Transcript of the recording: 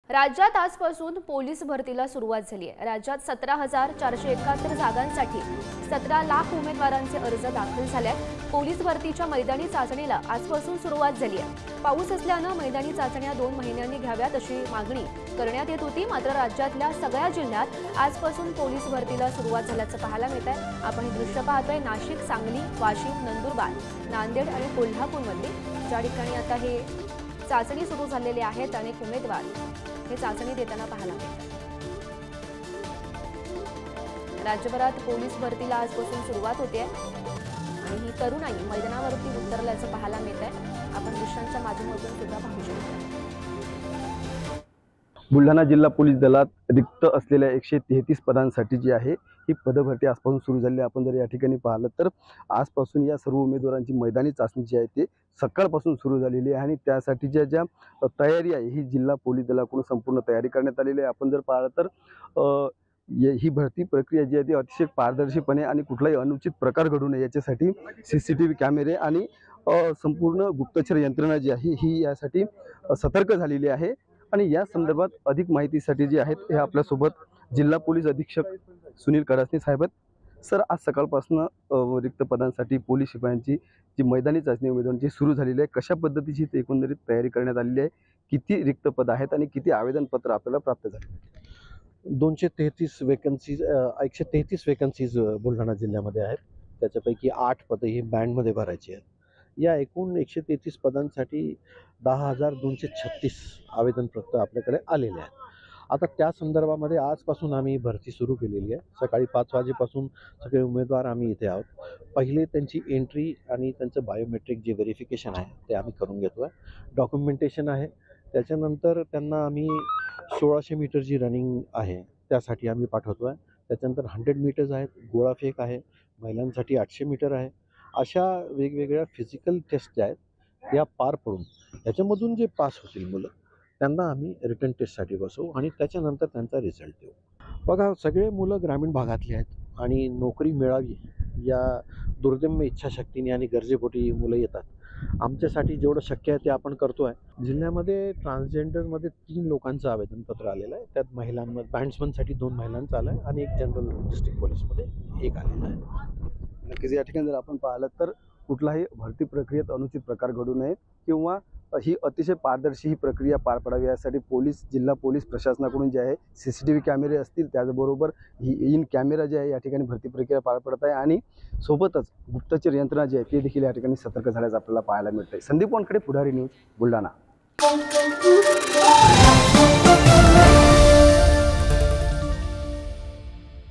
राज्यात आजपासून पोलीस भरतीला सुरुवात झाली आहे। राज्यात 17,471 जागांसाठी 17 लाख उमेदवारांचे अर्ज दाखल झाले आहेत। पोलीस भरतीच्या मैदानी चाचणीला आजपासून सुरुवात झाली आहे। पाऊस असल्याने मैदानी चाचण्या 2 महिन्यांनी घ्याव्यात अशी मागणी करण्यात येत होती, मात्र राज्यातल्या सगळ्या जिल्ह्यात आजपासून पोलीस भरतीला सुरुवात झाल्याचं पाहायला मिळत आहे। आपण हे दृश्य पाहतोय नाशिक, सांगली, वाशिम, नंदुरबार, नांदेड आणि कोल्हापूरमध्ये, ज्या ठिकाणी आता हे चाचणी सुरू झालेली आहेत। अनेक उमेदवार हे चाचणी देताना पाहायला मिळतात। राज्यभरात पोलीस भरतीला आजपासून सुरुवात होते आणि ही तरुणाई मैदानावरती उतरल्याचं पाहायला मिळत आहे। आपण दृश्यांच्या माध्यमातून सुद्धा पाहू शकतो। बुलढाणा जिल्हा पोलीस दलात रिक्त असलेल्या 133 पदांसाठी जी आहे ही पदभरती आजपासून सुरू झाली आहे। आपण जर या ठिकाणी पाहिलं तर आजपासून या सर्व उमेदवारांची मैदानी चाचणी जी आहे ते सकाळपासून सुरू झालेली आहे आणि त्यासाठीच्या ज्या तयारी आहे ही जिल्हा पोलीस दलाकडून संपूर्ण तयारी करण्यात आलेली आहे। आपण जर पाहिलं तर ही भरती प्रक्रिया जी आहे ती अतिशय पारदर्शीपणे आणि कुठलाही अनुचित प्रकार घडू नये याच्यासाठी CCTV कॅमेरे आणि संपूर्ण गुप्तचर यंत्रणा जी आहे ही यासाठी सतर्क झालेली आहे। आणि या संदर्भात अधिक माहितीसाठी जे आहेत हे आपल्यासोबत जिल्हा पोलीस अधीक्षक सुनील कडासने साहेब आहेत। सर, आज सकाळपासून रिक्त पदांसाठी पोलीस शिपायांची जी मैदानी चाचणी उमेदवारांची सुरू झालेली आहे, कशा पद्धतीची एकंदरीत तयारी करण्यात आलेली आहे, किती रिक्त पद आहेत आणि किती आवेदनपत्र आपल्याला प्राप्त झाले? 233 वेकन्सीज 133 वेकन्सीज बुलढाणा जिल्ह्यामध्ये आहेत। त्याच्यापैकी 8 पदं ही बँडमध्ये भरायची आहेत। या एकूण 133 पदांसाठी 10,236 आवेदनपत्र आपल्याकडे आलेले आहेत। आता त्या संदर्भामध्ये आजपासून आम्ही भरती सुरू केलेली आहे। सकाळी 5 वाजेपासून सगळे उमेदवार आम्ही इथे आहोत। पहिले त्यांची एंट्री आणि त्यांचं बायोमेट्रिक जे व्हेरिफिकेशन आहे ते आम्ही करून घेतो आहे। डॉक्युमेंटेशन आहे, त्याच्यानंतर त्यांना आम्ही 1600 मीटर जी रनिंग आहे त्यासाठी आम्ही पाठवतो आहे। त्याच्यानंतर 100 मीटर्स आहेत, गोळाफेक आहे, महिलांसाठी 800 मीटर आहे। अशा वेगवेगळ्या फिजिकल टेस्ट ज्या आहेत या पार पडून त्याच्यामधून जे पास होतील मुलं त्यांना आम्ही रिटर्न टेस्टसाठी बसवू आणि त्याच्यानंतर त्यांचा रिझल्ट देऊ। बघा, सगळे मुलं ग्रामीण भागातले आहेत आणि नोकरी मिळावी या दुर्दम्य इच्छाशक्तीने आणि गरजेपोटी मुलं येतात। आमच्यासाठी जेवढं शक्य आहे ते आपण करतो आहे। जिल्ह्यामध्ये ट्रान्सजेंडरमध्ये 3 लोकांचं आवेदनपत्र आलेलं आहे। त्यात महिलांमध्ये बँड्समनसाठी 2 महिलांचं आलं आहे आणि एक जनरल डिस्ट्रिक्ट पोलीसमध्ये 1 आलेलं आहे। नक्कीच या ठिकाणी जर आपण पाहिलं तर कुठलाही भरती प्रक्रियेत अनुचित प्रकार घडू नये किंवा ही अतिशय पारदर्शी ही प्रक्रिया पार पडावी यासाठी जिल्हा पोलीस प्रशासनाकडून जे आहे CCTV कॅमेरे असतील, त्याचबरोबर ही इन कॅमेरा जे आहे या ठिकाणी भरती प्रक्रिया पार पडत आहे आणि सोबतच गुप्तचर यंत्रणा जी आहे ते देखील या ठिकाणी सतर्क झाल्याचं आपल्याला पाहायला मिळतंय। संदीप वानखडे, पुढारी न्यूज, बुलढाणा।